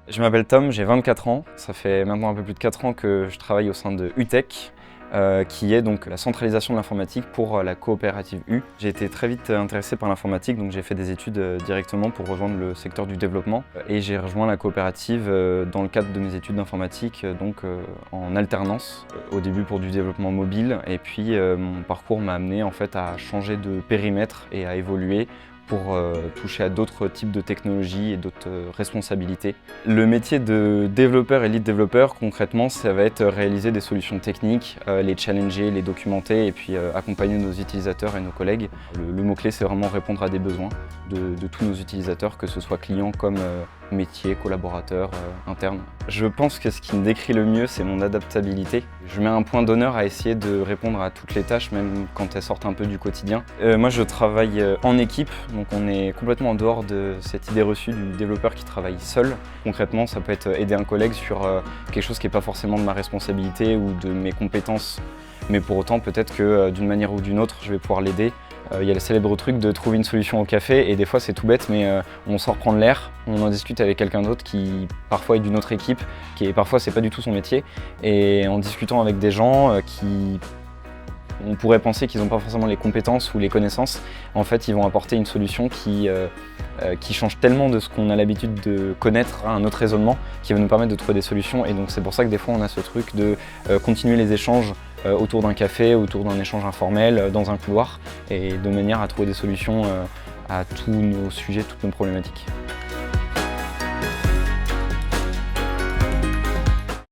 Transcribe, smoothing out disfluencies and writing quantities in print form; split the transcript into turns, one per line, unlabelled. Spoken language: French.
Je m'appelle Tom, j'ai 24 ans. Ça fait maintenant un peu plus de 4 ans que je travaille au sein de UTech, qui est donc la centralisation de l'informatique pour la coopérative U. J'ai été très vite intéressé par l'informatique, donc j'ai fait des études directement pour rejoindre le secteur du développement. Et j'ai rejoint la coopérative dans le cadre de mes études d'informatique, en alternance. Au début pour du développement mobile, et puis mon parcours m'a amené en fait à changer de périmètre et à évoluer pour toucher à d'autres types de technologies et d'autres responsabilités. Le métier de développeur et lead développeur, concrètement, ça va être réaliser des solutions techniques, les challenger, les documenter et puis accompagner nos utilisateurs et nos collègues. Le mot-clé, c'est vraiment répondre à des besoins de tous nos utilisateurs, que ce soit clients comme métiers, collaborateurs, internes. Je pense que ce qui me décrit le mieux, c'est mon adaptabilité. Je mets un point d'honneur à essayer de répondre à toutes les tâches, même quand elles sortent un peu du quotidien. Moi, je travaille en équipe, donc on est complètement en dehors de cette idée reçue du développeur qui travaille seul. Concrètement, ça peut être aider un collègue sur quelque chose qui n'est pas forcément de ma responsabilité ou de mes compétences, mais pour autant, peut-être que d'une manière ou d'une autre, je vais pouvoir l'aider. Il y a le célèbre truc de trouver une solution au café, et des fois c'est tout bête, mais on sort prendre l'air, on en discute avec quelqu'un d'autre qui parfois est d'une autre équipe, parfois c'est pas du tout son métier, et en discutant avec des gens on pourrait penser qu'ils n'ont pas forcément les compétences ou les connaissances, en fait ils vont apporter une solution qui change tellement de ce qu'on a l'habitude de connaître, un autre raisonnement, qui va nous permettre de trouver des solutions. Et donc c'est pour ça que des fois on a ce truc de continuer les échanges autour d'un café, autour d'un échange informel, dans un couloir, et de manière à trouver des solutions à tous nos sujets, toutes nos problématiques.